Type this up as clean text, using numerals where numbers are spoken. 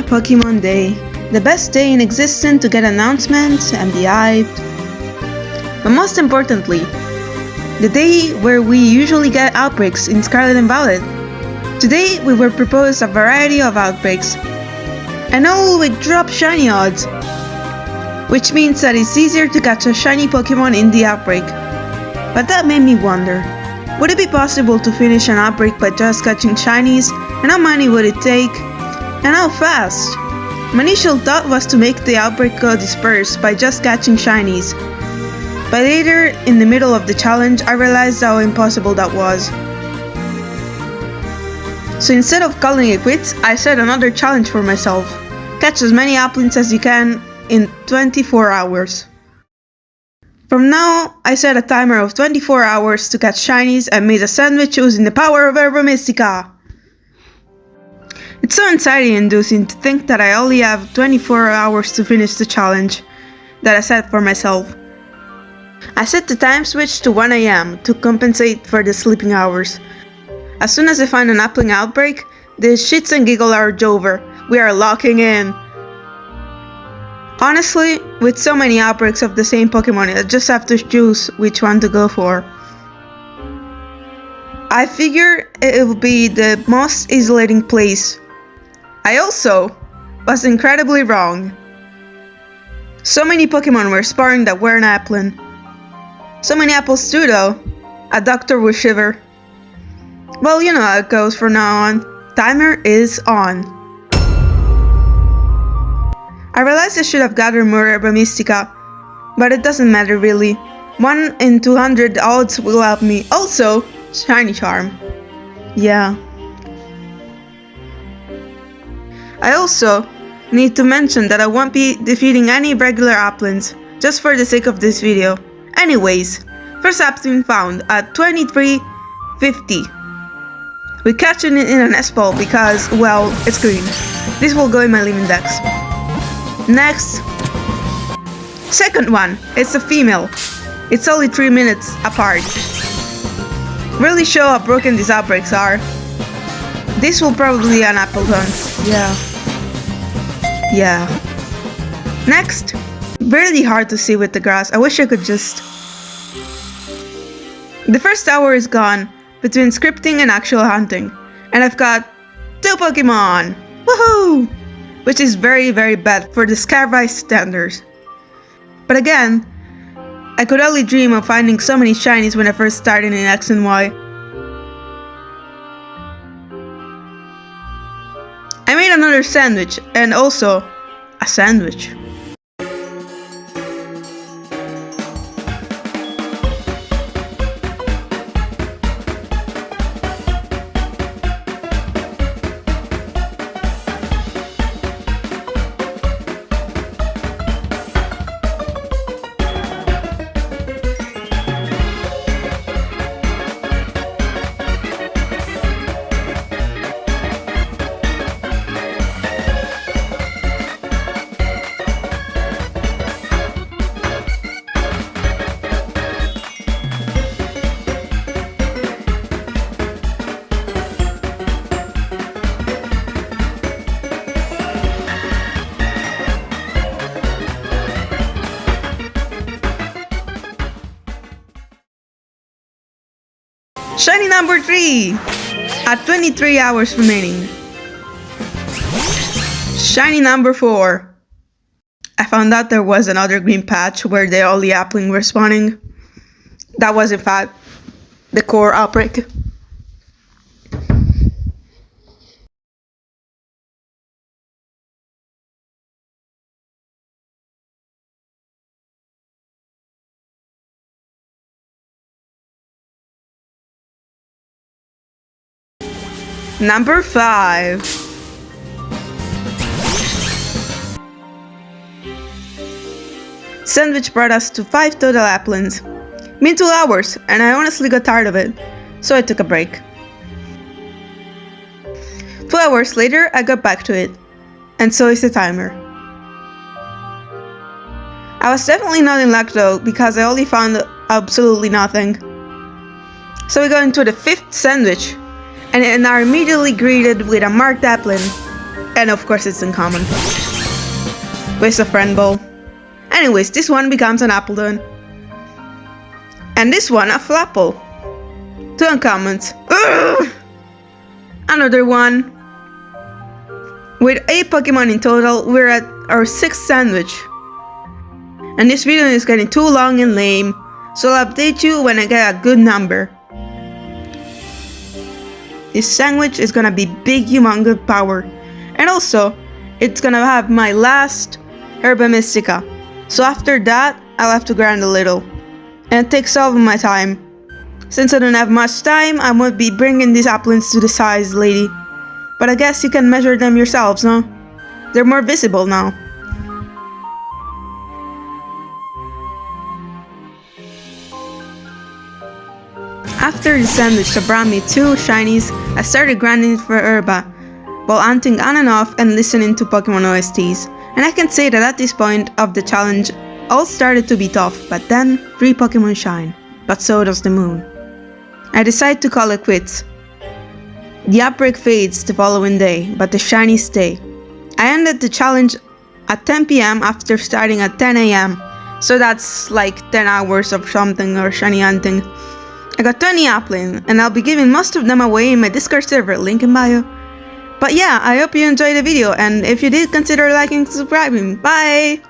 Pokemon Day, the best day in existence to get announcements and be hyped. But most importantly, the day where we usually get outbreaks in Scarlet and Violet. Today we were proposed a variety of outbreaks, and all with drop shiny odds, which means that it's easier to catch a shiny Pokemon in the outbreak. But that made me wonder, would it be possible to finish an outbreak by just catching shinies, and how many would it take? And how fast? My initial thought was to make the outbreak go dispersed by just catching shinies. But later, in the middle of the challenge, I realized how impossible that was. So instead of calling it quits, I set another challenge for myself. Catch as many applins as you can in 24 hours. From now, I set a timer of 24 hours to catch shinies and made a sandwich using the power of Herba Mystica. It's so anxiety-inducing to think that I only have 24 hours to finish the challenge that I set for myself. I set the time switch to 1 AM to compensate for the sleeping hours. As soon as I find an applin outbreak, the shits and giggle are over. We are locking in. Honestly, with so many outbreaks of the same Pokemon, I just have to choose which one to go for. I figure it would be the most isolating place. I also was incredibly wrong. So many Pokemon were sparring that were an applin. So many apples too though. A doctor would shiver. Well, you know how it goes from now on. Timer is on. I realized I should have gathered more Herba Mystica, but it doesn't matter really. 1 in 200 odds will help me. Also, Shiny Charm. Yeah. I also need to mention that I won't be defeating any regular applins, just for the sake of this video. Anyways, first applin found at 2350. We catch it in an S-ball because, well, it's green. This will go in my Live Index. Next, second one, it's a female. It's only 3 minutes apart. Really show how broken these outbreaks are. This will probably be an Appleton. Yeah. Next, really hard to see with the grass. I wish I could just... The first hour is gone between scripting and actual hunting, and I've got 2 Pokemon! Woohoo! Which is very, very bad for the Scarvice standards. But again, I could only dream of finding so many shinies when I first started in X and Y. I made another sandwich, and also a sandwich. Shiny number 3! At 23 hours remaining. Shiny number 4. I found out there was another green patch where the only applin were spawning. That was in fact the core outbreak. Number 5. Sandwich brought us to 5 total applins. Been 2 hours, and I honestly got tired of it, so I took a break. 2 hours later, I got back to it, and so is the timer. I was definitely not in luck though, because I only found absolutely nothing. So we go into the 5th sandwich, and are immediately greeted with a marked applin. And of course it's uncommon. Waste of friend ball. Anyways, this one becomes an Appleton. And this one a Flapple. 2 uncommons. Ugh! Another one. With 8 Pokemon in total, we're at our 6th sandwich. And this video is getting too long and lame, so I'll update you when I get a good number. This sandwich is gonna be big, humongous power. And also, it's gonna have my last Herba Mystica. So after that, I'll have to grind a little. And it takes all of my time. Since I don't have much time, I won't be bringing these applins to the size, lady. But I guess you can measure them yourselves, no? They're more visible now. After the sandwich that brought me 2 shinies, I started grinding for Herba, while hunting on and off and listening to Pokemon OSTs. And I can say that at this point of the challenge, all started to be tough, but then 3 Pokemon shine. But so does the moon. I decide to call it quits. The outbreak fades the following day, but the shinies stay. I ended the challenge at 10 PM after starting at 10 AM, so that's like 10 hours of something or shiny hunting. I got 20 applins, and I'll be giving most of them away in my Discord server, link in bio. But yeah, I hope you enjoyed the video, and if you did, consider liking and subscribing. Bye!